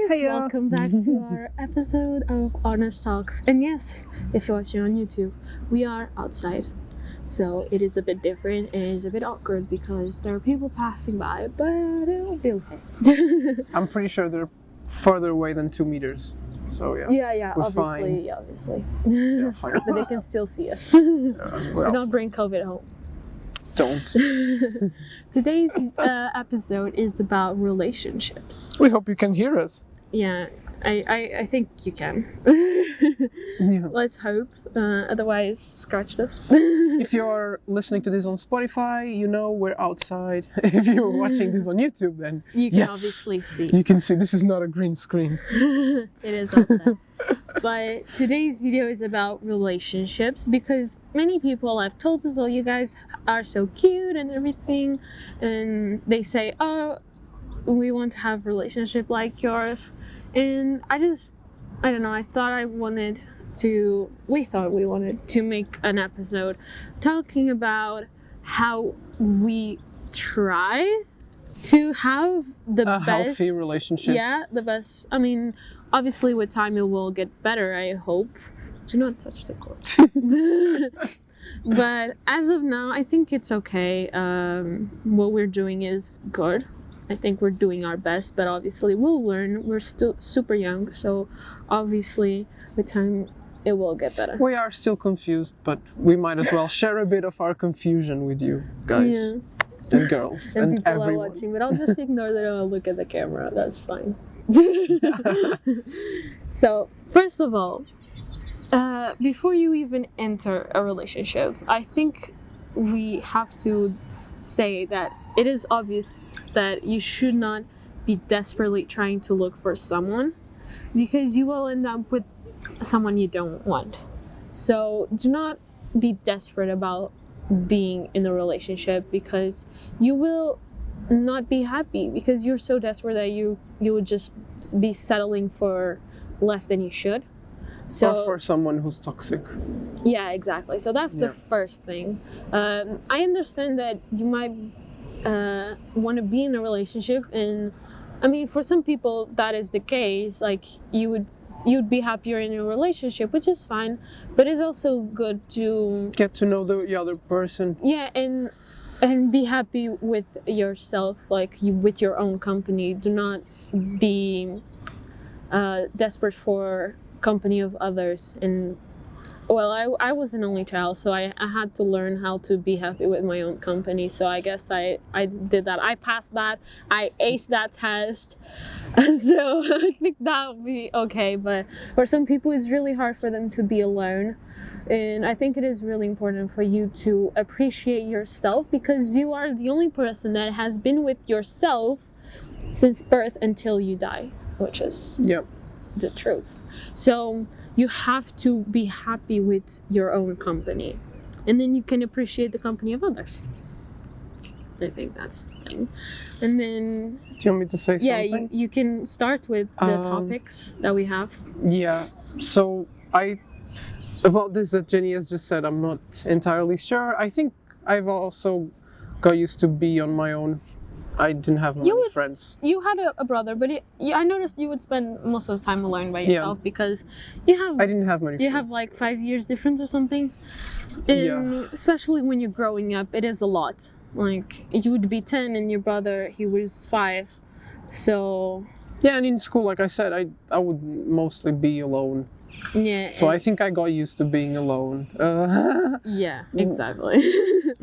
Hiya. Welcome back to our episode of Honest Talks. And yes, if you're watching on YouTube, we are outside. So it is a bit different and it is a bit awkward because there are people passing by, but it'll be okay. I'm pretty sure they're further away than 2 meters. So yeah. We're obviously. Yeah, fine. But they can still see us. Well, Do not bring COVID home. don't. Today's episode is about relationships. We hope you can hear us. Yeah, I think you can. Yeah. Let's hope. Otherwise, scratch this. If you're listening to this on Spotify, you know we're outside. If you're watching this on YouTube, then You can yes, obviously see. you can see this is not a green screen. It is outside. But today's video is about relationships because many people have told us, oh, you guys are so cute and everything. And they say, oh, we want to have a relationship like yours. And I don't know, we thought we wanted to make an episode talking about how we try to have the A best healthy relationship. Yeah, the best. I mean, obviously with time it will get better, I hope. Do not touch the cord. But as of now, I think it's okay. What we're doing is good. I think we're doing our best, but obviously we'll learn. We're still super young, so obviously with time it will get better. We are still confused, but we might as well share a bit of our confusion with you guys and girls And and people everyone. are watching, but I'll just ignore that and I'll look at the camera. That's fine. So, first of all, before you even enter a relationship, I think we have to say that it is obvious that you should not be desperately trying to look for someone because you will end up with someone you don't want. So do not be desperate about being in a relationship because you will not be happy because you're so desperate that you would just be settling for less than you should. So Or for someone who's toxic. yeah, exactly. So that's the first thing. I understand that you might want to be in a relationship, and I mean, for some people that is the case. Like you'd be happier in a relationship, which is fine. But it's also good to Get to know the other person. yeah, and be happy with yourself, like with your own company. Do not be desperate for company of others. And well, I was an only child, so I had to learn how to be happy with my own company. So I guess I did that. I passed that. I aced that test. So I think that would be okay. But for some people, it's really hard for them to be alone. And I think it is really important for you to appreciate yourself because you are the only person that has been with yourself since birth until you die, which is the truth. So you have to be happy with your own company, and then you can appreciate the company of others. I think that's the thing. And then Do you want me to say something? you can start with the topics that we have. Yeah, so about this that Jenny has just said, I'm not entirely sure. I think I've also got used to be on my own. I didn't have many friends. You had a brother, but I noticed you would spend most of the time alone by yourself because I didn't have many friends. You have like 5 years difference or something. And especially when you're growing up, it is a lot. Like you would be 10 and your brother, he was 5. So yeah, and in school, like I said, I would mostly be alone. Yeah. So I think I got used to being alone. Yeah, exactly.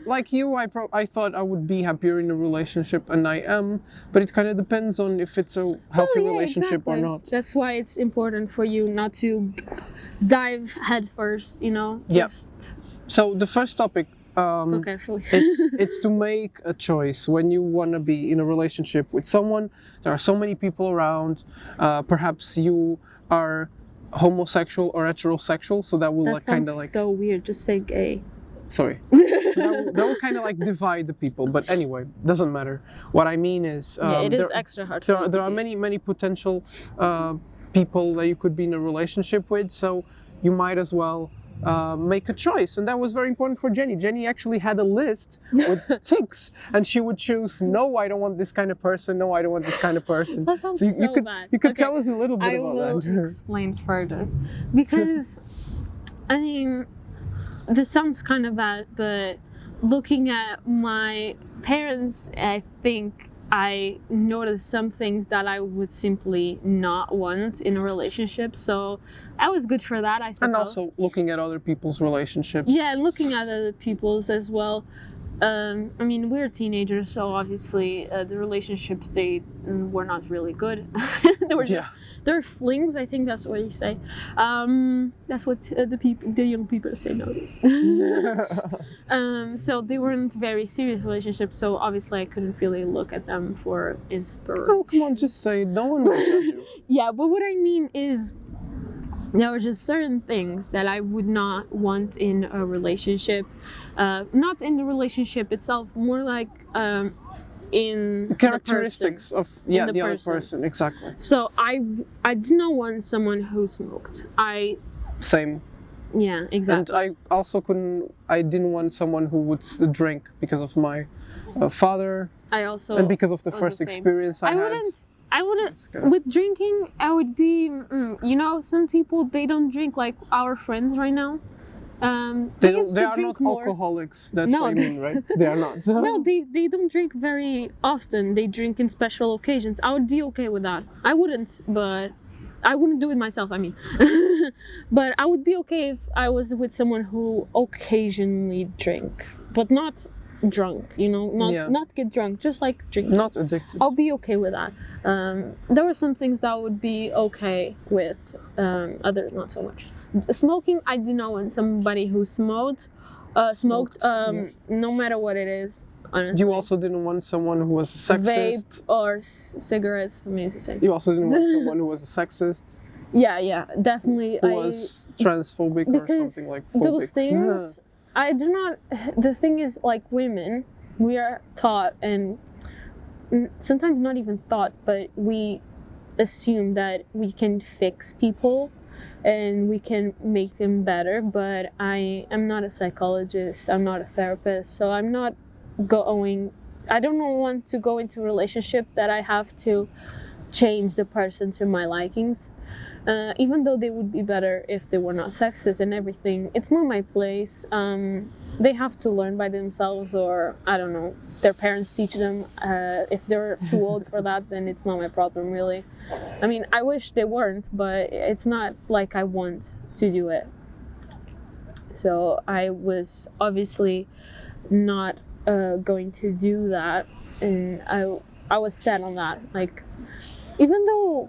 Like you, I thought I would be happier in a relationship, and I am. But it kind of depends on if it's a healthy relationship or not. That's why it's important for you not to dive head first, Just So the first topic, carefully. it's to make a choice when you want to be in a relationship with someone. There are so many people around. Perhaps you are homosexual or heterosexual, so that will kind of like so weird. Just say gay. Sorry. So that will kind of like divide the people. But anyway, doesn't matter. What I mean is, it is extra hard. There are many potential people that you could be in a relationship with. So you might as well make a choice, and that was very important for Jenny. Jenny actually had a list with ticks, and she would choose, no, I don't want this kind of person, no, I don't want this kind of person. That sounds you could bad. you could Okay, tell us a little bit I about will that. explain further, because I mean, this sounds kind of bad, but looking at my parents, I think I noticed some things that I would simply not want in a relationship. So I was good for that, I suppose. And also looking at other people's relationships. Yeah, and looking at other people's as well. I mean, we're teenagers, so obviously the relationships were not really good. They were just they're flings. I think that's what you say. That's what the young people say nowadays. So they weren't very serious relationships. So obviously I couldn't really look at them for inspiration. Oh, come on, just say it. No one will judge you. Yeah, but what I mean is, there were just certain things that I would not want in a relationship. Not in the relationship itself, more like in The characteristics of the other person, exactly. So I did not want someone who smoked. Same. Yeah, exactly. And I didn't want someone who would drink because of my father. I also, and because of the was first the same. experience I had. I wouldn't, with drinking, I would be, you know, some people, they don't drink, like our friends right now. They are not alcoholics, that's No, what you mean, right? They are not. No, they don't drink very often. They drink in special occasions. I would be okay with that. I wouldn't, but I wouldn't do it myself, I mean. But I would be okay if I was with someone who occasionally drank, but not drunk, you know, not get drunk, just like drinking. Not addicted. I'll be okay with that. There were some things that would be okay with, others not so much. Smoking, I did not want somebody who smoked, no matter what it is, honestly. You also didn't want someone who was a sexist? Vape or cigarettes, for me it's the same. You also didn't want someone who was a sexist? Yeah, definitely. Who was transphobic or something like phobic? Those things, I do not, the thing is, like women, we are taught, and sometimes not even thought, but we assume that we can fix people and we can make them better, but I am not a psychologist, I'm not a therapist, so I don't want to go into a relationship that I have to change the person to my likings. Even though they would be better if they were not sexist and everything, it's not my place. They have to learn by themselves, or I don't know, their parents teach them. If they're too old for that, then it's not my problem, really. I mean, I wish they weren't, but it's not like I want to do it. So I was obviously not going to do that, and I was set on that. Like, even though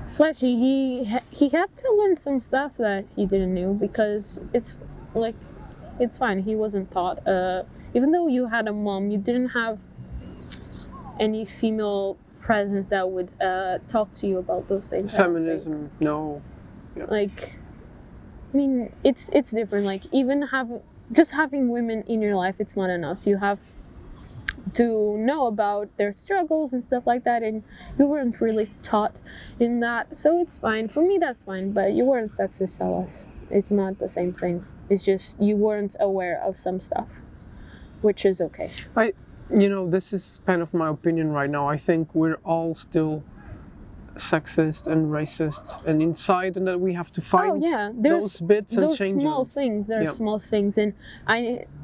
Fletchy, he had to learn some stuff that he didn't know, because it's fine. He wasn't taught. Even though you had a mom, you didn't have any female presence that would talk to you about those things. Feminism, no. Yeah. Like, I mean, it's different. Like, even having women in your life, it's not enough. You have to know about their struggles and stuff like that, and you weren't really taught in that, so it's fine. For me, that's fine, but you weren't sexist, so it's not the same thing. It's just you weren't aware of some stuff, which is okay. This is kind of my opinion right now. I think we're all still sexist and racist and inside, and that we have to find those bits and change those small them. things. There are small things, and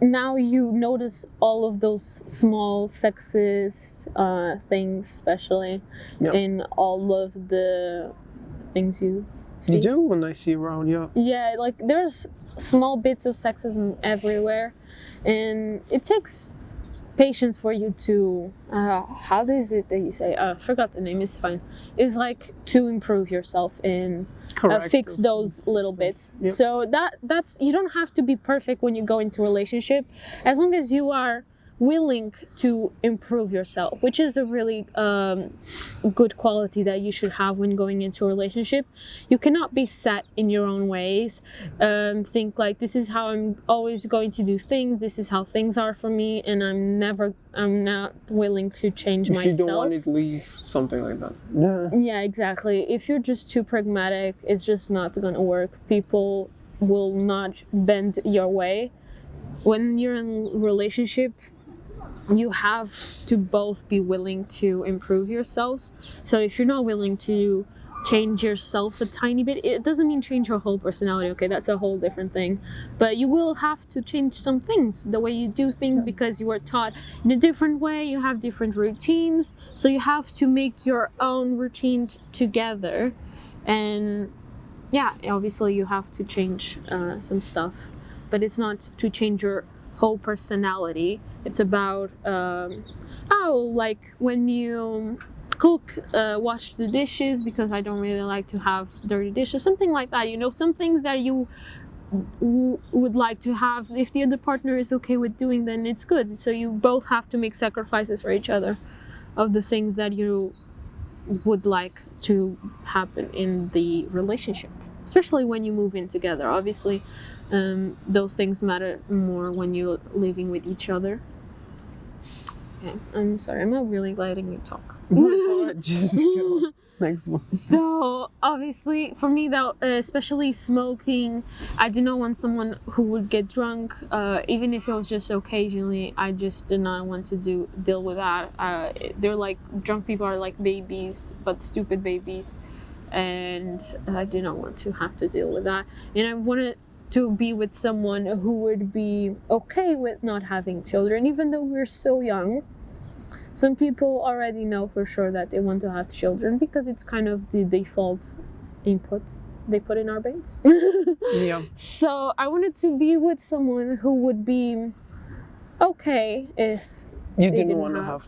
now you notice all of those small sexist things, especially in all of the things you see. You do when I see around, Yeah, like there's small bits of sexism everywhere, and it takes patience for you to how is it that you say, I forgot the name, it's fine. It's like to improve yourself and fix those little bits. So that's, you don't have to be perfect when you go into a relationship, as long as you are willing to improve yourself, which is a really good quality that you should have when going into a relationship. You cannot be set in your own ways, think like, this is how I'm always going to do things, this is how things are for me, and I'm not willing to change myself. If you don't want to leave, something like that. Yeah, exactly. If you're just too pragmatic, it's just not gonna work. People will not bend your way. When you're in a relationship, you have to both be willing to improve yourselves. So if you're not willing to change yourself a tiny bit, it doesn't mean change your whole personality, okay, that's a whole different thing, but you will have to change some things, the way you do things, because you were taught in a different way, you have different routines, so you have to make your own routine together. And yeah, obviously you have to change some stuff, but it's not to change your whole personality. It's about like when you cook, wash the dishes, because I don't really like to have dirty dishes, something like that, you know, some things that you would like to have. If the other partner is okay with doing, then it's good. So you both have to make sacrifices for each other of the things that you would like to happen in the relationship, especially when you move in together. Obviously, those things matter more when you're living with each other. Okay, I'm sorry, I'm not really letting you talk. It's alright, just go. Next one. So obviously, for me, though, especially smoking, I did not want someone who would get drunk, even if it was just occasionally. I just did not want to deal with that. They're like, drunk people are like babies, but stupid babies, and I did not want to have to deal with that. And I wanted to be with someone who would be okay with not having children, even though we're so young. Some people already know for sure that they want to have children because it's kind of the default input they put in our brains. Yeah. So I wanted to be with someone who would be okay if You they didn't want to have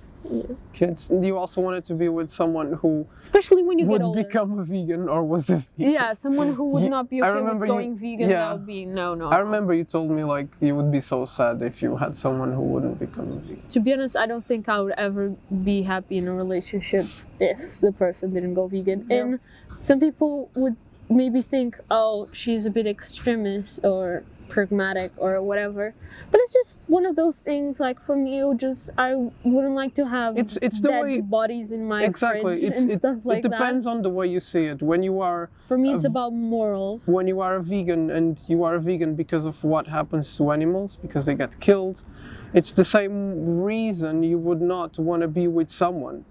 kids. You also wanted to be with someone who especially when you would get older. become a vegan or was a vegan. Yeah, someone who would not be I okay with remember going you- vegan. yeah. That would be no. I remember you told me like you would be so sad if you had someone who wouldn't become a vegan. To be honest, I don't think I would ever be happy in a relationship if the person didn't go vegan. Yeah. And some people would maybe think, oh, she's a bit extremist or pragmatic or whatever. But it's just one of those things, like for me, I wouldn't like to have It's the dead way- bodies in my Exactly. fridge and stuff like it depends that. on the way you see it. When you are For me, it's about morals. when you are a vegan and you are a vegan because of what happens to animals, because they get killed, it's the same reason you would not want to be with someone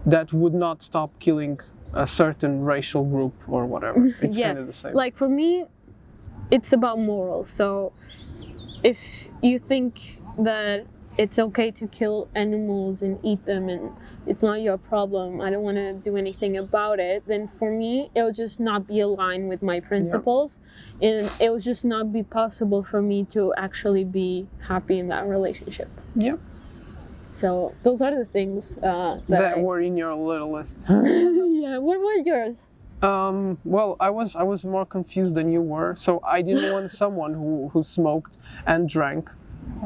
that would not stop killing a certain racial group or whatever. It's Yeah, kind of the same. like for me, it's about morals. So if you think that it's okay to kill animals and eat them and it's not your problem, I don't want to do anything about it, then for me it'll just not be aligned with my principles, and it will just not be possible for me to actually be happy in that relationship. Yeah. So those are the things That were in your little list. Yeah, what were yours? Well, I was more confused than you were. So I didn't want someone who smoked and drank.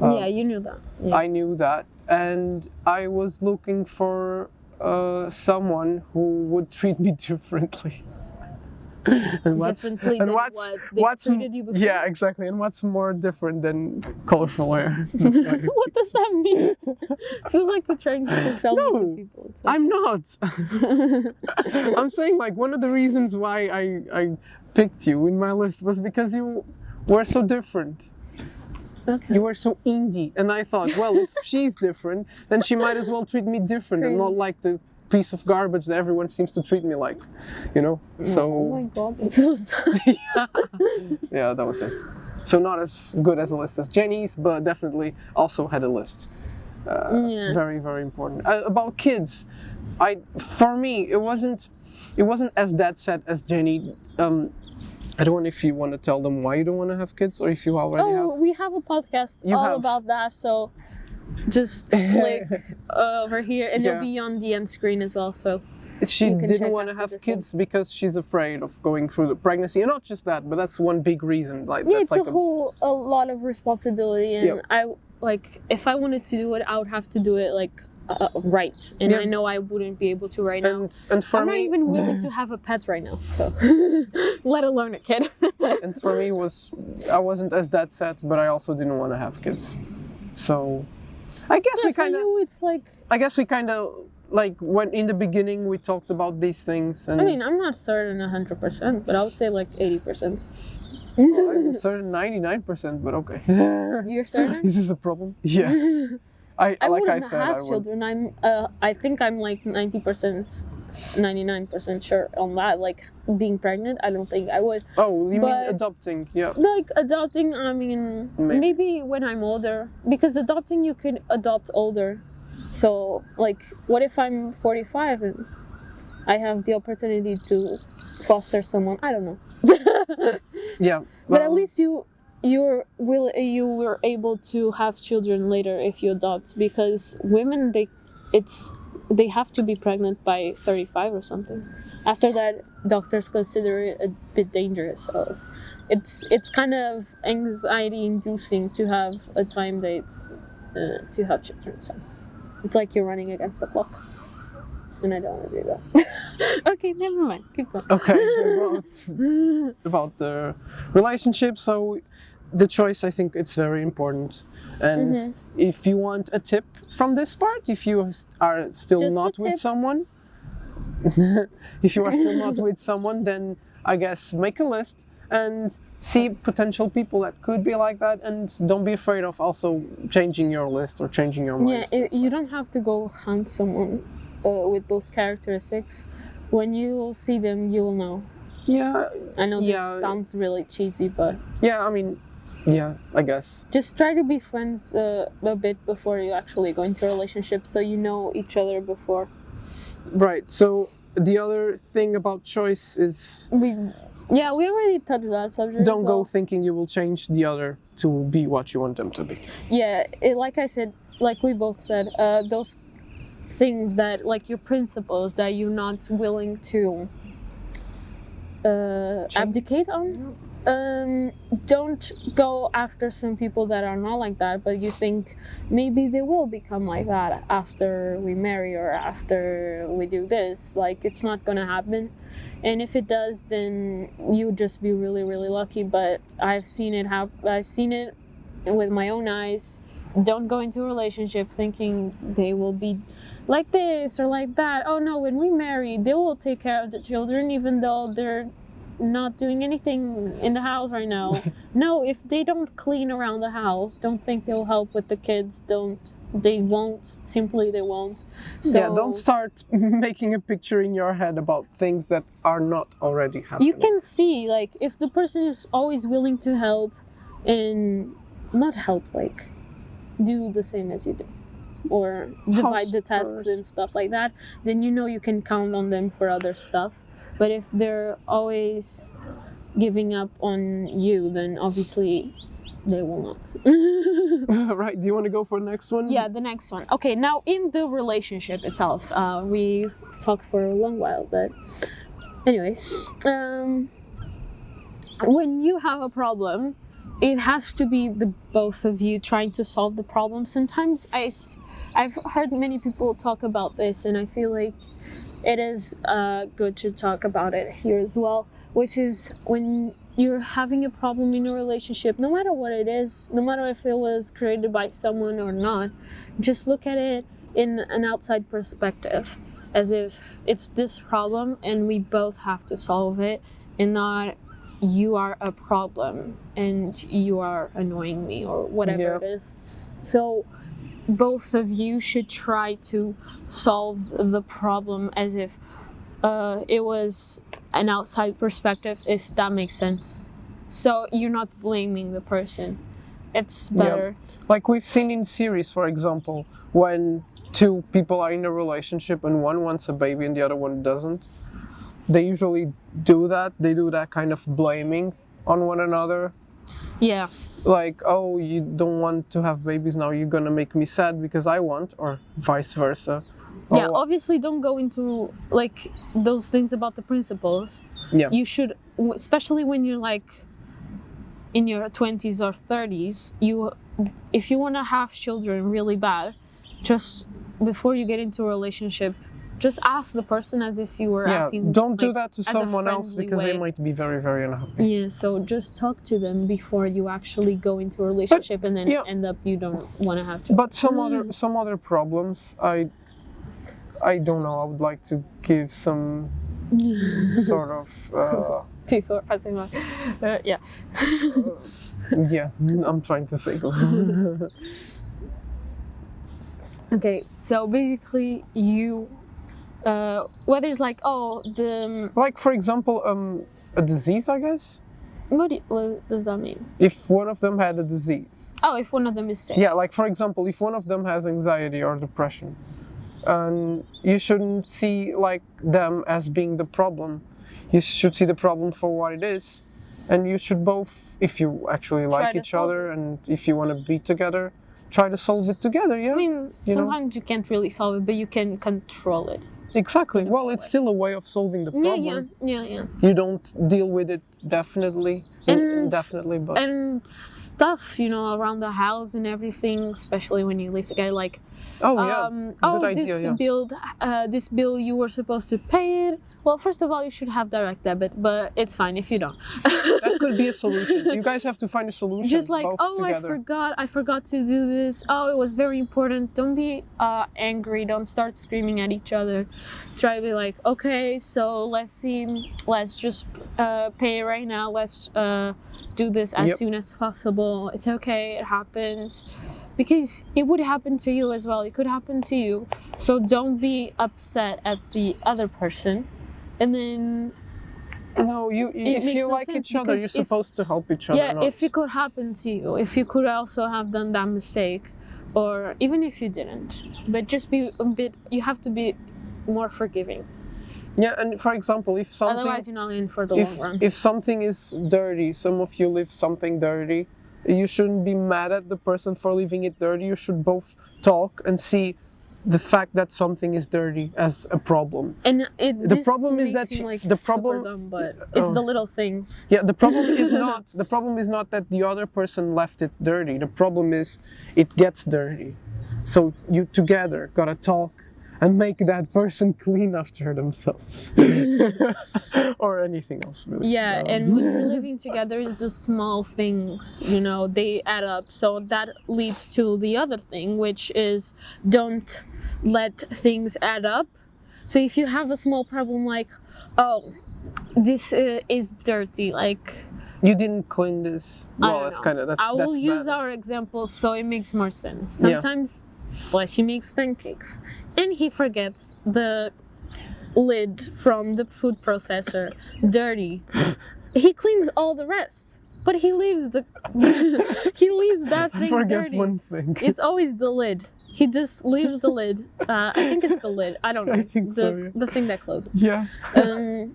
Yeah, you knew that. Yeah. I knew that, and I was looking for someone who would treat me differently. And Differently than what they treated you before? Yeah, exactly. And what's more different than colorful hair? That's like- What does that mean? Feels like you're trying to sell me No, to people. It's like- I'm not. I'm saying like one of the reasons why I picked you in my list was because you were so different. Okay. You were so indie, and I thought, well, if she's different, then she might as well treat me different and not Cringe. like the piece of garbage that everyone seems to treat me like, you know? Oh So my god, that's so sad. yeah, that was it. So not as good as a list as Jenny's, but definitely also had a list. Yeah. Very, very important. About kids, for me, it wasn't as dead set as Jenny. I don't know if you want to tell them why you don't want to have kids, or if you already have. We have a podcast You all have. about that, so just click over here and Yeah. it'll be on the end screen as well. So She You can didn't check want to after have this kids because she's afraid of going through the pregnancy, and not just that, but that's one big reason. Like yeah, that's it's like a lot of responsibility, and Yep. I like if I wanted to do it, I would have to do it like right, and Yeah. I know I wouldn't be able to right now. and for I'm me, not even willing to have a pet right now, so let alone a kid. and for me I wasn't as that set, but I also didn't want to have kids. So I guess Yeah, we for kind of. you, it's like Like when in the beginning we talked about these things, and I mean, I'm not certain 100%, but I would say like 80%. Well, I'm certain 99%, but okay. You're certain? Is this a problem? Yes. I Like I wouldn't said, have I would. children. I think I'm like 90%, 99% sure on that. Like being pregnant, I don't think I would. Oh, you mean But- adopting? Yeah. Like adopting, I mean, maybe when I'm older, because adopting you could adopt older. So like, what if I'm 45 and I have the opportunity to foster someone? I don't know. Yeah. But at well, least you were able to have children later if you adopt, because women they have to be pregnant by 35 or something. After that, doctors consider it a bit dangerous. So it's kind of anxiety inducing to have a time date to have children. So it's like you're running against the clock. And I don't want to do that. Okay, never mind. Keep going. Okay. About the relationship. So the choice, I think it's very important. And Mm-hmm. if you want a tip from this part, if you are still Just a not with tip. someone, if you are still not with someone, then I guess make a list and see potential people that could be like that, and don't be afraid of also changing your list or changing your mind. Yeah, you don't have to go hunt someone with those characteristics. When you see them, you will know. Yeah, I know this Yeah. sounds really cheesy, but yeah. I mean, yeah, I guess. just try to be friends a bit before you actually go into a relationship, so you know each other before. Right. So the other thing about choice is We already touched that subject. don't as go well. thinking you will change the other to be what you want them to be. Yeah, like I said, like we both said, those things that, like your principles that you're not willing to abdicate on. Don't go after some people that are not like that, but you think maybe they will become like that after we marry or after we do this. Like, it's not gonna happen. And if it does, then you just be really, really lucky. But I've seen it I've seen it with my own eyes. Don't go into a relationship thinking they will be like this or like that. Oh no, when we marry, they will take care of the children, even though they're not doing anything in the house right now. No, if they don't clean around the house, don't think they'll help with the kids. They won't. Simply, they won't. So, Yeah, don't start making a picture in your head about things that are not already happening. you can see, like, if the person is always willing to help and not help, like, do the same as you do, or divide the tasks chores. and stuff like that, then you know you can count on them for other stuff. But if they're always giving up on you, then obviously they will not. Right, do you want to go for the next one? Yeah, the next one. Okay, now in the relationship itself, we talked for a long while, but anyways, when you have a problem, it has to be the both of you trying to solve the problem. Sometimes I've heard many people talk about this, and I feel like it is good to talk about it here as well, which is when you're having a problem in a relationship, no matter what it is, no matter if it was created by someone or not, just look at it in an outside perspective, as if it's this problem and we both have to solve it, and not you are a problem and you are annoying me or whatever it is. So both of you should try to solve the problem as if it was an outside perspective, if that makes sense. So you're not blaming the person. It's better. Like we've seen in series, for example, when two people are in a relationship and one wants a baby and the other one doesn't, they usually do that. They do that kind of blaming on one another. Yeah. Like, oh, you don't want to have babies now, you're gonna make me sad because I want, or vice versa. Yeah, Oh, obviously don't go into like those things about the principles. Yeah. You should, especially when you're like in your 20s or 30s, if you want to have children really bad, just before you get into a relationship, just ask the person as if you were asking. Don't do like, that to as a someone else friendly because way. they might be very, very unhappy. Yeah, so just talk to them before you actually go into a relationship, and then end up you don't want to have children. But some other problems, I don't know. I would like to give some sort of. People are passing by. Yeah. Yeah, I'm trying to think of. Okay, so basically you, whether it's like, oh, Like, for example, a disease, I guess. what does that mean? If one of them had a disease. Oh, if one of them is sick. Yeah, like for example, if one of them has anxiety or depression, and you shouldn't see like them as being the problem. You should see the problem for what it is, and you should both, if you actually like each other and if you want to be together, try to solve it together. Yeah. I mean, sometimes you can't really solve it, but you can control it. Exactly. Well, it's still a way of solving the problem. Yeah. You don't deal with it definitely, indefinitely, but and stuff, around the house and everything, especially when you live together, like good idea, this bill you were supposed to pay it. Well, first of all, you should have direct debit, but it's fine if you don't. That could be a solution. You guys have to find a solution. Just like, both together. I forgot to do this. Oh, it was very important. Don't be angry. Don't start screaming at each other. Try to be like, okay, so let's just pay it right now. Let's do this as soon as possible. It's okay. It happens. Because it would happen to you as well. It could happen to you. So don't be upset at the other person. And then no, if you like each other, you're supposed to help each other. Yeah, if it could happen to you, if you could also have done that mistake, or even if you didn't, but just be you have to be more forgiving. Yeah, and for example, if something, otherwise you're not in for the long run. If something is dirty, some of you leave something dirty, you shouldn't be mad at the person for leaving it dirty. You should both talk and see the fact that something is dirty as a problem. And the problem is that the problem, dumb, but it's the little things. Yeah, the problem is not that the other person left it dirty. The problem is it gets dirty. So you together gotta talk and make that person clean after themselves. Or anything else, really. Yeah, and when you're living together, it's the small things, they add up. So that leads to the other thing, which is don't let things add up. So if you have a small problem like, oh, this is dirty, like... You didn't clean this. Well, that's kind of... I will use our example so it makes more sense. Sometimes... Well, she makes pancakes and he forgets the lid from the food processor dirty. He cleans all the rest, but he leaves that thing forget dirty. One thing. It's always the lid. He just leaves the lid. I think it's the lid. I don't know. I think the thing that closes. Yeah. Don't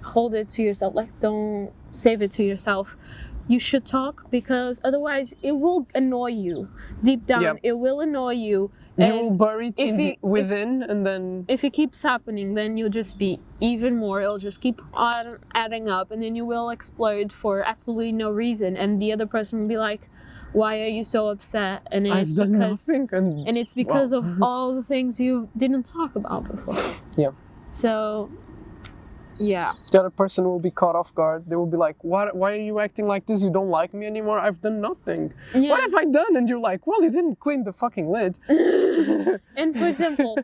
hold it to yourself. Like, don't save it to yourself. You should talk, because otherwise it will annoy you deep down. Yep. It will annoy you. You will bury it within, and then... If it keeps happening, then you'll just be even more. It'll just keep on adding up, and then you will explode for absolutely no reason. And the other person will be like, why are you so upset? And it's because of all the things you didn't talk about before. Yeah. So... yeah. The other person will be caught off guard. They will be like, "What? Why are you acting like this? You don't like me anymore? I've done nothing. Yeah. What have I done?" And you're like, "Well, you didn't clean the fucking lid." And for example,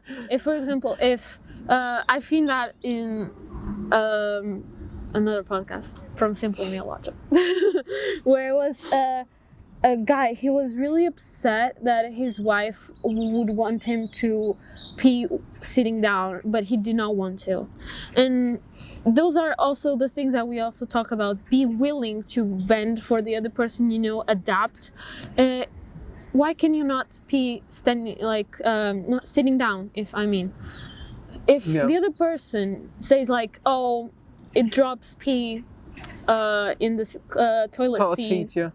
if I've seen that in another podcast from Simply Male Logic, where it was a guy, he was really upset that his wife would want him to pee sitting down, but he did not want to. And those are also the things that we also talk about. Be willing to bend for the other person, adapt. Why can you not pee standing, not sitting down, if the other person says like, oh, it drops pee in this toilet seat. Yeah.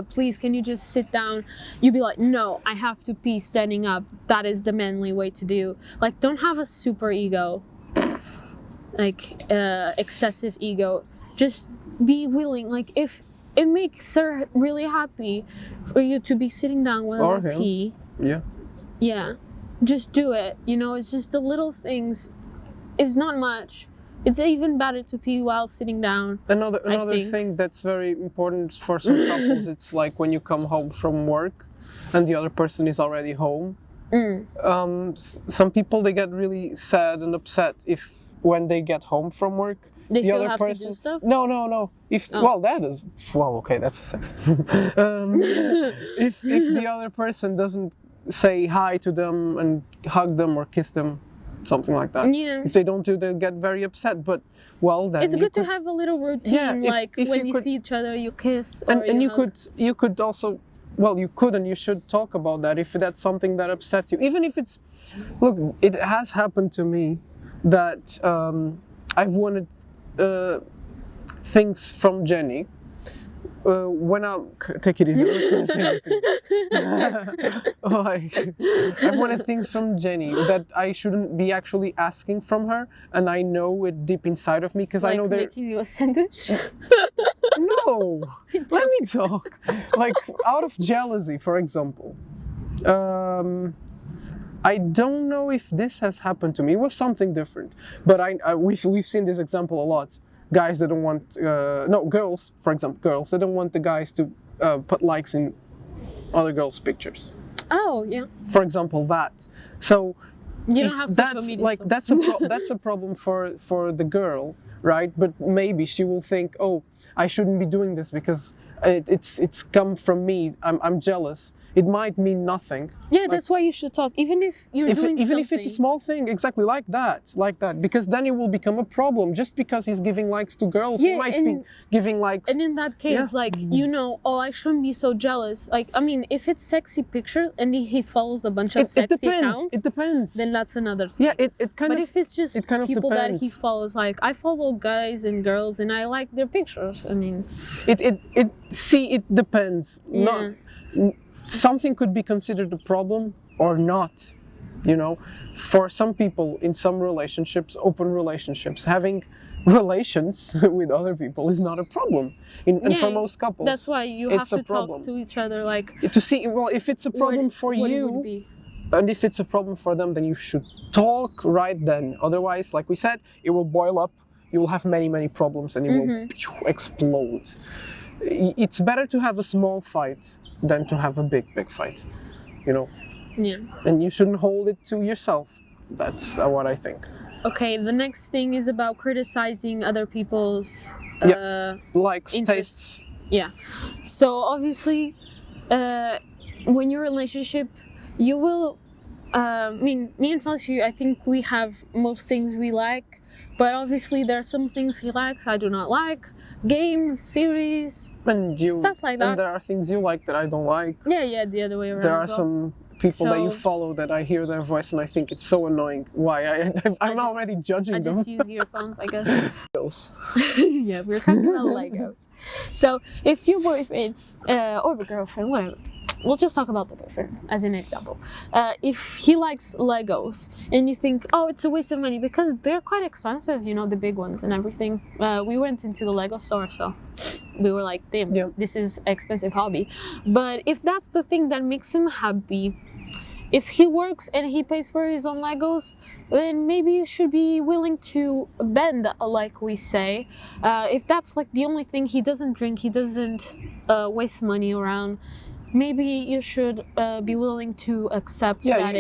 Please, can you just sit down? You'd be like, no, I have to pee standing up. That is the manly way to do. Like, don't have a super ego, like excessive ego. Just be willing. Like, if it makes her really happy for you to be sitting down while you pee, yeah, just do it. It's just the little things. It's not much. It's even better to pee while sitting down. Another thing that's very important for some couples, it's like when you come home from work and the other person is already home, Some people, they get really sad and upset if when they get home from work. They The still other have to person, do stuff? no. If that is okay. That's a sex. If the other person doesn't say hi to them and hug them or kiss them, something like that. Yeah. If they don't do, they get very upset. But then It's good to have a little routine, if when you see each other, you kiss. Or and you hug. you could also, you could and you should talk about that if that's something that upsets you. Even if it's, look, it has happened to me that I've wanted things from Jenny. When I take it easy, I'm not gonna say anything. I wanted things from Jenny that I shouldn't be actually asking from her, and I know it deep inside of me because I know they're making you a sandwich. No, let me talk. Like out of jealousy, for example. I don't know if this has happened to me. It was something different, but we've seen this example a lot. Guys that don't want girls, for example, girls that don't want the guys to put likes in other girls' pictures. Oh yeah. For example, that. So you don't have social media. Like that's a problem for the girl, right? But maybe she will think, oh, I shouldn't be doing this because it's come from me. I'm jealous. It might mean nothing. Yeah, that's why you should talk, even if you're doing even something. if it's a small thing, exactly like that, because then it will become a problem. Just because he's giving likes to girls, he might be giving likes. And in that case, oh, I shouldn't be so jealous. Like, I mean, if it's sexy picture and he follows a bunch of sexy accounts, it depends. Then that's another thing. Yeah, but if it's just people depends. that he follows, like I follow guys and girls and I like their pictures. I mean, it depends. Yeah. Something could be considered a problem or not, for some people in some relationships, open relationships, having relations with other people is not a problem. And for most couples, that's why you have to talk to each other, like to see, if it's a problem for you and if it's a problem for them, then you should talk right then. Otherwise, like we said, it will boil up. You will have many problems and it will explode. It's better to have a small fight than to have a big fight, Yeah. And you shouldn't hold it to yourself. That's what I think. Okay, the next thing is about criticizing other people's likes, interests. tastes. Yeah. So obviously, when you're in a relationship, you will. Me and Felicia, I think we have most things we like. But obviously there are some things he likes I do not like. Games, series, and stuff like that. And there are things you like that I don't like. Yeah, the other way around. There are some people that you follow that I hear their voice and I think it's so annoying. Why? I'm already judging them. I just use earphones, I guess. Yeah, we're talking about Legos. So if your boyfriend or girlfriend, whatever, we'll just talk about the boyfriend as an example. If he likes Legos and you think, oh, it's a waste of money because they're quite expensive, the big ones and everything. We went into the Lego store, so we were like, damn, this is an expensive hobby. But if that's the thing that makes him happy, if he works and he pays for his own Legos, then maybe you should be willing to bend, like we say. If that's like the only thing, he doesn't drink, he doesn't waste money around, maybe you should be willing to accept that.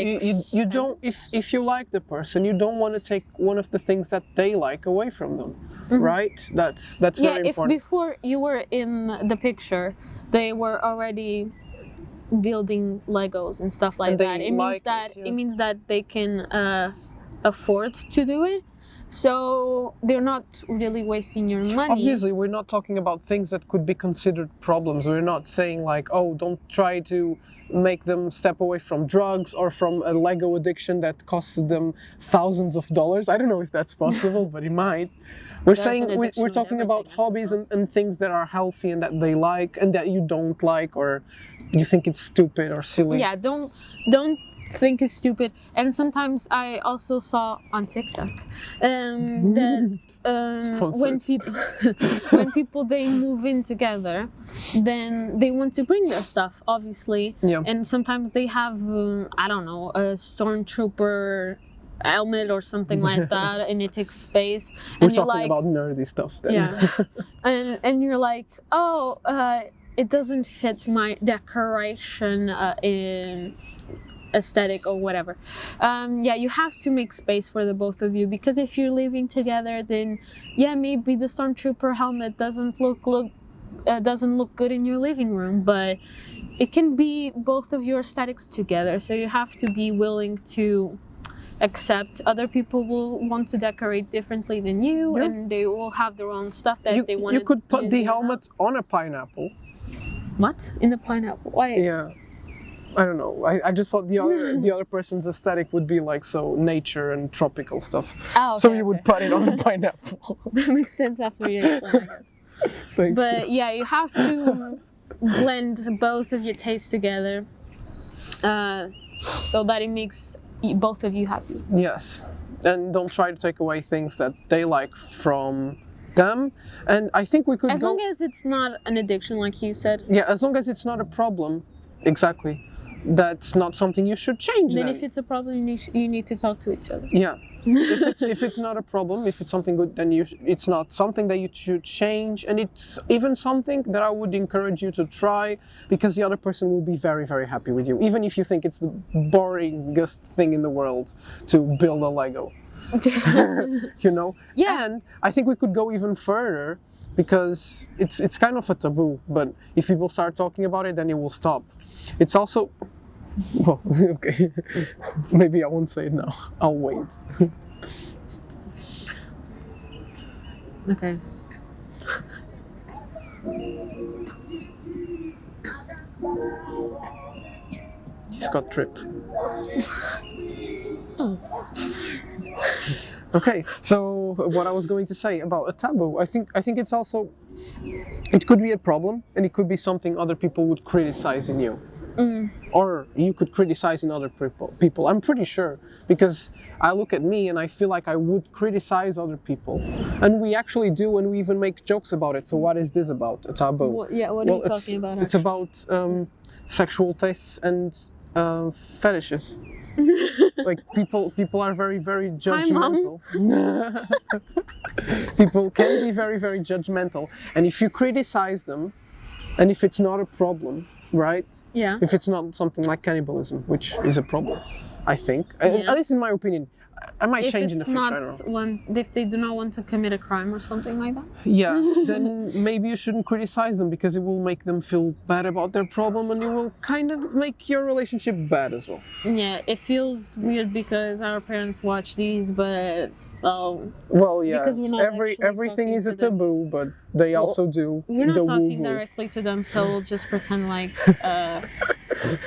You don't, if you like the person, you don't want to take one of the things that they like away from them, right? That's very important. If before you were in the picture, they were already building Legos and stuff like that. It means that they can afford to do it. So they're not really wasting your money. Obviously, we're not talking about things that could be considered problems. We're not saying like, oh, don't try to make them step away from drugs or from a Lego addiction that costs them thousands of dollars. I don't know if that's possible, but it might. We're talking about hobbies and things that are healthy and that they like and that you don't like or you think it's stupid or silly. Yeah, don't think it's stupid. And sometimes I also saw on TikTok that when people they move in together, then they want to bring their stuff, obviously. Yeah. And sometimes they have I don't know, a stormtrooper helmet or something like that, and it takes space. And we're talking about nerdy stuff then. Yeah. and you're like, oh, it doesn't fit my decoration aesthetic or whatever. Yeah, you have to make space for the both of you, because if you're living together, then yeah, maybe the stormtrooper helmet doesn't look good in your living room, but it can be both of your aesthetics together. So you have to be willing to accept other people will want to decorate differently than you, and they will have their own stuff that they want. You could put the helmet on a pineapple. What? In the pineapple? Why? Yeah. I don't know. I just thought the other person's aesthetic would be like so nature and tropical stuff. Oh, okay, so you would put it on a pineapple. That makes sense after you explain it. But yeah, you have to blend both of your tastes together, so that it makes both of you happy. Yes, and don't try to take away things that they like from them. And I think we could as long as it's not an addiction, like you said. Yeah, as long as it's not a problem. Exactly. That's not something you should change. Then if it's a problem, you need to talk to each other. Yeah. if it's not a problem, if it's something good, then it's not something that you should change, and it's even something that I would encourage you to try, because the other person will be very, very happy with you, even if you think it's the boringest thing in the world to build a Lego. You know? Yeah. And I think we could go even further, because it's kind of a taboo, but if people start talking about it, then it will stop. It's also, well, okay, maybe I won't say it now. I'll wait. Okay. He's got drip. Oh. Okay, so what I was going to say about a taboo, I think it's also, it could be a problem, and it could be something other people would criticize in you. Or you could criticize in other people. I'm pretty sure, because I look at me and I feel like I would criticize other people, and we actually do, and we even make jokes about it. So what is this about? A taboo? What are you talking about? It's about sexual tastes and fetishes. Like people are very, very judgmental. People can be very, very judgmental, and if you criticize them, and if it's not a problem, right? Yeah. If it's not something like cannibalism, which is a problem, I think. Yeah. At least in my opinion. I might change in the future. I don't know. If they do not want to commit a crime or something like that. Yeah, then maybe you shouldn't criticize them, because it will make them feel bad about their problem, and it will kind of make your relationship bad as well. Yeah, it feels weird because our parents watch these, but well, yeah, everything is a taboo, but they also do. We're not talking directly to them, so we'll just pretend like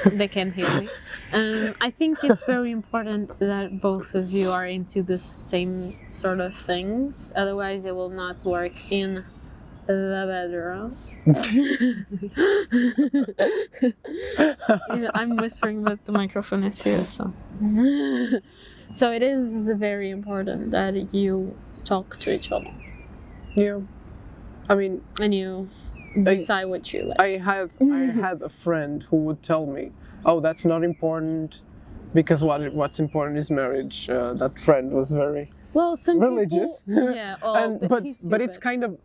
they can't hear me. I think it's very important that both of you are into the same sort of things, otherwise it will not work in the bedroom. I'm whispering, but the microphone is here, so. So it is very important that you talk to each other. Yeah, I mean, and you decide what you like. I had a friend who would tell me, "Oh, that's not important, because what's important is marriage." That friend was very some religious. People, yeah, but it's kind of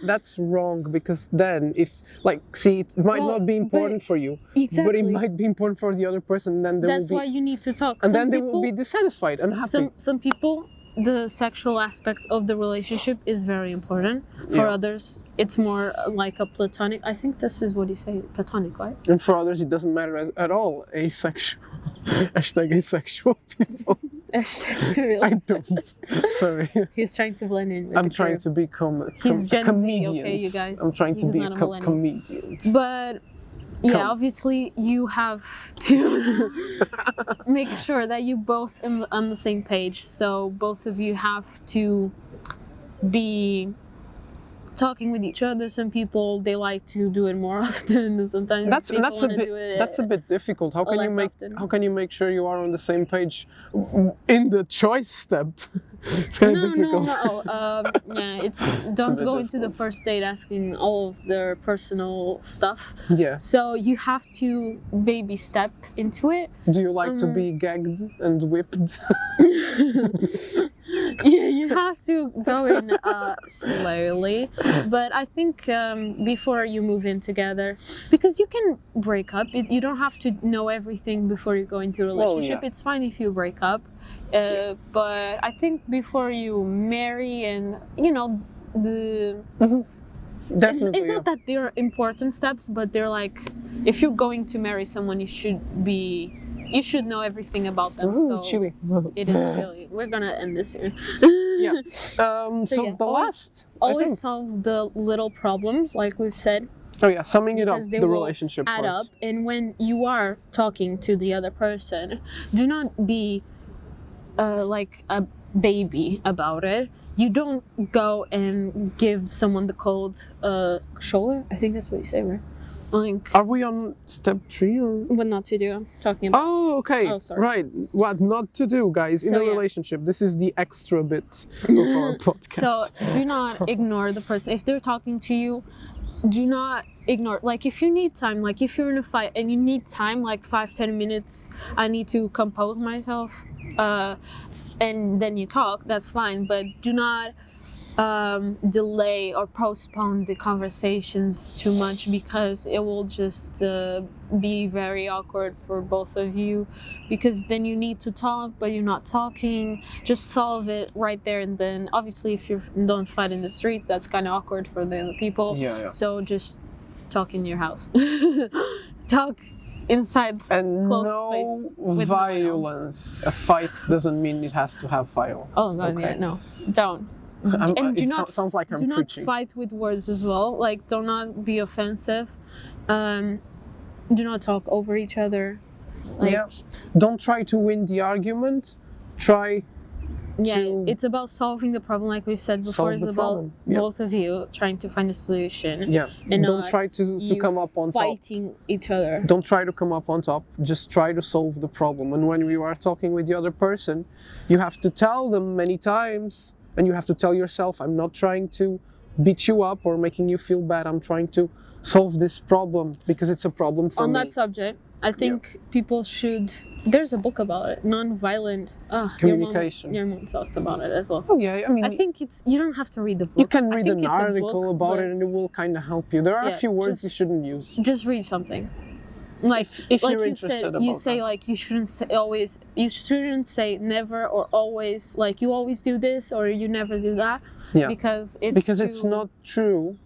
that's wrong, because then if it might not be important for you, exactly, but it might be important for the other person. Then that's why you need to talk. And then they will be dissatisfied and happy. Some people, the sexual aspect of the relationship is very important. For others, it's more like a platonic. I think this is what you say, platonic, right? And for others, it doesn't matter at all. Asexual. Hashtag asexual people. Really? I don't. Sorry. He's trying to blend in with I'm trying to become He's Gen Z, comedian. okay, you guys? I'm trying to be a comedian. But yeah, obviously you have to make sure that you both are on the same page. So both of you have to be talking with each other. Some people, they like to do it more often. Sometimes that's a bit difficult. How can you make sure you are on the same page in the choice step? It's kind of difficult. Don't go into the first date asking all of their personal stuff. Yeah. So you have to baby step into it. Do you like to be gagged and whipped? you have to go in slowly. But I think before you move in together, because you can break up. You don't have to know everything before you go into a relationship. yeah. It's fine if you break up. But I think before you marry and, you know, the... Definitely. It's not that they're important steps, but they're like, if you're going to marry someone, you should know everything about them. Ooh, So chilly. it is chilly. We're gonna end this here. Yeah. So yeah, the last, I Always think, solve the little problems, like we've said, oh yeah, summing it up, because they the will relationship add part. up. And when you are talking to the other person, do not be like a baby about it. You don't go and give someone the cold shoulder. I think that's what you say, right? Like, Are we on step 3 or? what not to do. I'm talking about. Oh, okay. Oh, sorry. Right. What not to do, guys, in So, a yeah. relationship. This is the extra bit of our podcast. So do not ignore the person. If they're talking to you, do not ignore. Like, if you need time, like if you're in a fight and you need time, like 5-10 minutes, I need to compose myself, and then you talk, that's fine. But do not delay or postpone the conversations too much, because it will just be very awkward for both of you, because then you need to talk but you're not talking. Just solve it right there and then. Obviously, if you don't fight in the streets, that's kind of awkward for the other people. Yeah. So just talk in your house. Talk inside And close no space with no one else. violence. A fight doesn't mean it has to have violence. Oh god, okay? yeah, no, don't. And It sounds like I'm do preaching. not fight with words as well. Like, do not be offensive. Do not talk over each other. Like, Yeah. Don't try to win the argument. Try yeah, to it's about solving the problem, like we said before. solve It's the about problem. Yeah. both of you trying to find a solution. Yeah. And Don't not try to you come up on top. fighting each other. Don't try to come up on top. Just try to solve the problem. And when you are talking with the other person, you have to tell them many times, and you have to tell yourself, I'm not trying to beat you up or making you feel bad. I'm trying to solve this problem because it's a problem for On me. that subject, I think people should. There's a book about it, non-violent Communication. Your mom talked about it as well. Oh yeah, I mean, I think you don't have to read the book. you can I read think an it's a article book, about but it and it will kind of help you. There are a Yeah, few words you just- shouldn't use. Just read something. Like If like you're you interested said, about you say that. like you shouldn't say always. You shouldn't say never or always. Like you always do this or you never do that. Yeah. Because It's too- not true,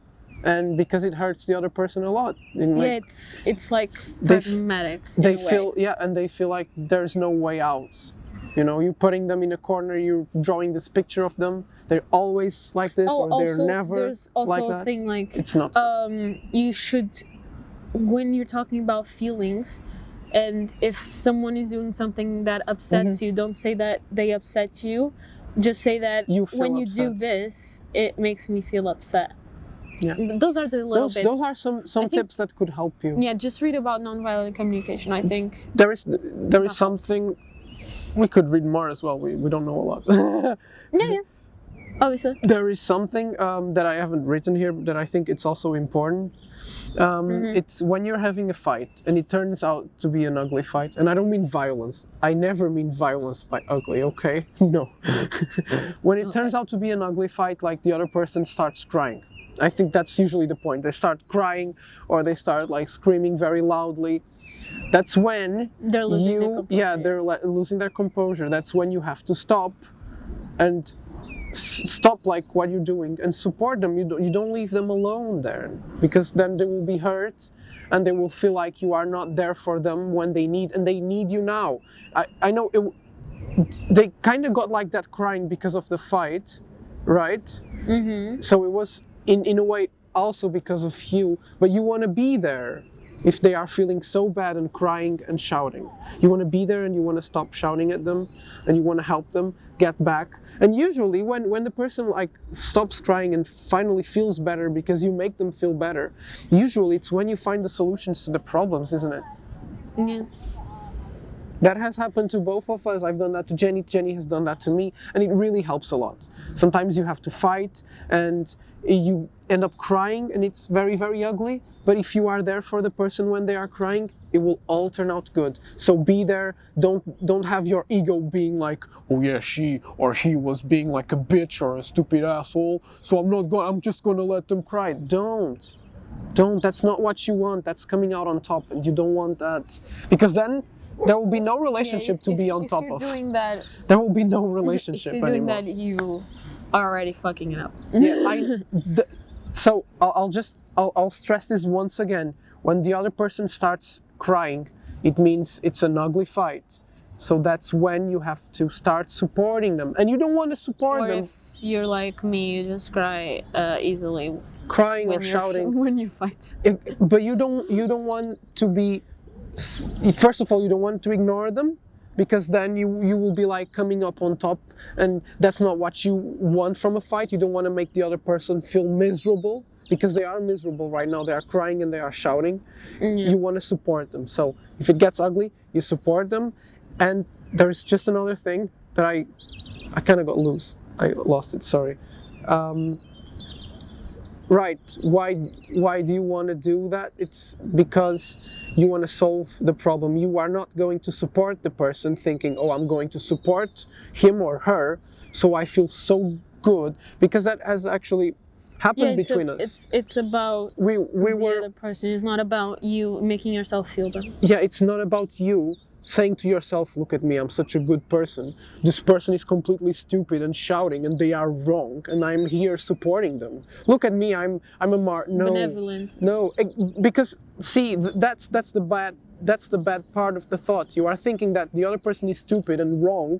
and because it hurts the other person a lot. In, like, Yeah, it's like They f- pragmatic. they in a way. feel and they feel like there's no way out. You know, you're putting them in a corner, you're drawing this picture of them. They're always like this, or they're also, never there's also like a that. thing like It's not. you should, when you're talking about feelings, and if someone is doing something that upsets Mm-hmm. you, don't say that they upset you. Just say that You feel when you do upset. this, it makes me feel upset. Yeah. Those are the little bits. Those are some think- tips that could help you. Yeah, just read about nonviolent communication. I think. There is helps. something we could read more as well. We don't know a lot. Yeah. Obviously. There is something that I haven't written here that I think it's also important. It's when you're having a fight and it turns out to be an ugly fight, and I don't mean violence. I never mean violence by ugly, okay? No. When it turns out to be an ugly fight, like the other person starts crying. I think that's usually the point. They start crying or they start like screaming very loudly. That's when They're losing their composure. they're losing their composure. That's when you have to stop and stop like what you're doing and support them. You don't leave them alone there, because then they will be hurt and they will feel like you are not there for them when they need you now. I know they kind of got like that crying because of the fight, right? Mm-hmm. So it was in a way also because of you, but you want to be there. If they are feeling so bad and crying and shouting, you want to be there and you want to stop shouting at them and you want to help them get back. And usually when the person like stops crying and finally feels better because you make them feel better, usually it's when you find the solutions to the problems, isn't it? Yeah. That has happened to both of us. I've done that to Jenny. Jenny has done that to me, and it really helps a lot. Sometimes you have to fight, and you end up crying, and it's very, very ugly. But if you are there for the person when they are crying, it will all turn out good. So be there. Don't have your ego being like, oh yeah, she or he was being like a bitch or a stupid asshole. So I'm just gonna let them cry. Don't. That's not what you want. That's coming out on top, and you don't want that, because then there will be no relationship to be on top of. Doing that, there will be no relationship if you're doing anymore. that, you are already fucking it up. Yeah, so I'll stress this once again. When the other person starts crying, it means it's an ugly fight. So that's when you have to start supporting them, and you don't want to support Or them. if you're like me, you just cry easily. Crying when or shouting when you fight. But you don't want to be. First of all, you don't want to ignore them, because then you will be like coming up on top, and that's not what you want from a fight. You don't want to make the other person feel miserable, because they are miserable right now. They are crying and they are shouting. You want to support them. So if it gets ugly, you support them. And there's just another thing that I kind of got loose. I lost it. Sorry. Right. Why do you want to do that? It's because you want to solve the problem. You are not going to support the person thinking, oh, I'm going to support him or her, so I feel so good, because that has actually happened between us. It's about we the other person. It's not about you making yourself feel better. Yeah, it's not about you saying to yourself, look at me, I'm such a good person. This person is completely stupid and shouting, and they are wrong, and I'm here supporting them. Look at me, I'm a no. Benevolent. No, because see, that's the bad part of the thought. You are thinking that the other person is stupid and wrong,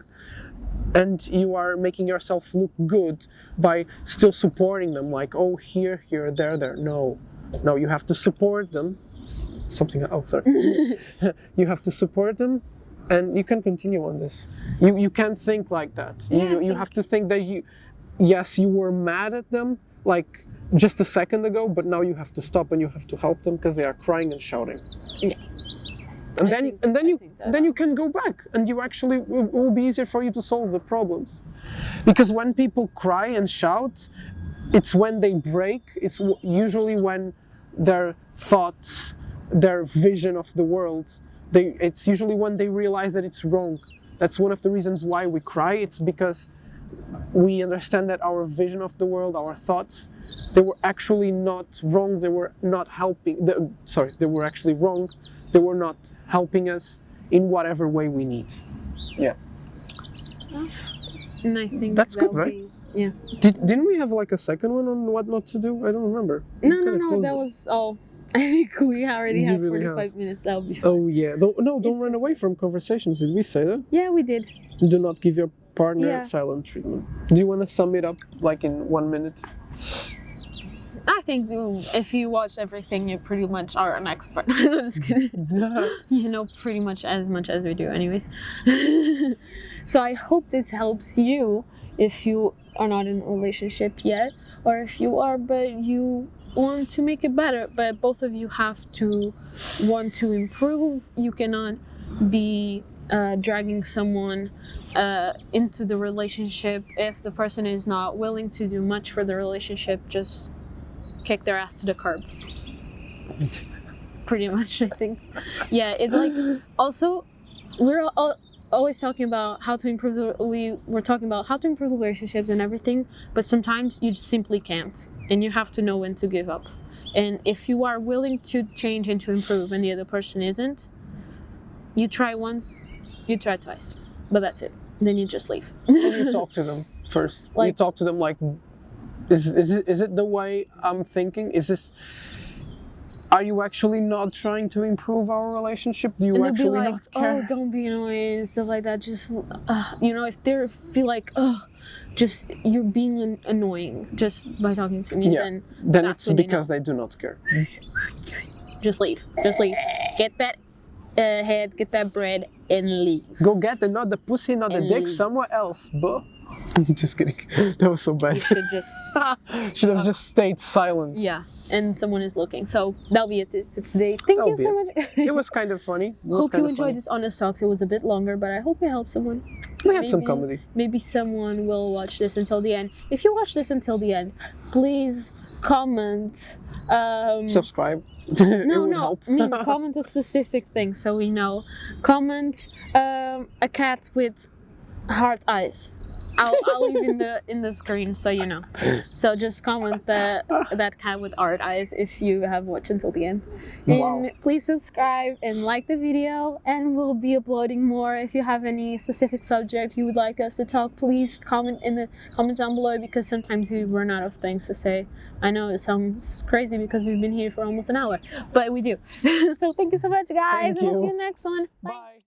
and you are making yourself look good by still supporting them, like, oh, here, there. No, you have to support them. You have to support them, and you can continue on this. You can't think like that. You have to think that you were mad at them like just a second ago, but now you have to stop and you have to help them because they are crying and shouting. Yeah. And then you can go back, and you actually it will be easier for you to solve the problems. Because when people cry and shout, it's when they break. It's usually when their thoughts, their vision of the world, it's usually when they realize that it's wrong. That's one of the reasons why we cry. It's because we understand that our vision of the world, our thoughts, they were actually not wrong. They were not helping. They were actually wrong. They were not helping us in whatever way we need. Yeah. And I think that's good, right? Yeah. Didn't we have like a second one on what not to do? I don't remember. No, that was all. I think we already have really 45 minutes. That'll be fine. Oh yeah. Don't run away from conversations. Did we say that? Yeah, we did. Do not give your partner silent treatment. Do you want to sum it up like in 1 minute? I think if you watch everything, you pretty much are an expert. I'm just kidding. You know pretty much as we do anyways. So I hope this helps you if you are not in a relationship yet, or if you are but you want to make it better, but both of you have to want to improve. You cannot be dragging someone into the relationship if the person is not willing to do much for the relationship. Just kick their ass to the curb. Pretty much, I think. Yeah, it's like, also, we're always talking about how to improve we were talking about how to improve relationships and everything, but sometimes you just simply can't, and you have to know when to give up. And if you are willing to change and to improve and the other person isn't, you try once, you try twice, but that's it. Then you just leave. And you talk to them first. You talk to them like, is it the way I'm thinking? Are you actually not trying to improve our relationship? Do you actually not care? Oh, don't be annoying and stuff like that. Just, if they feel like, just you're being annoying just by talking to me, then it's because they do not care. Just leave. Get that ahead, get that bread, and leave. Go get another pussy, not the And dick leave. somewhere else, bro. Just kidding. That was so bad. You should just Should have just stayed silent. yeah. And someone is looking. So that'll be it for today. Thank That'll you be so much. It was kind of funny. Hope you enjoyed this Honest Talks. It was a bit longer, but I hope it helped someone. We had some comedy. Maybe someone will watch this until the end. If you watch this until the end, please comment. Subscribe. No. I mean, comment a specific thing so we know. Comment a cat with heart eyes. I'll leave in the screen so you know. So just comment that cat with heart eyes if you have watched until the end. And Wow. please subscribe and like the video, and we'll be uploading more. If you have any specific subject you would like us to talk, please comment in the comments down below, because sometimes we run out of things to say. I know it sounds crazy because we've been here for almost an hour, but we do. So thank you so much, guys, Thank and we'll see you. you next one. Bye. Bye.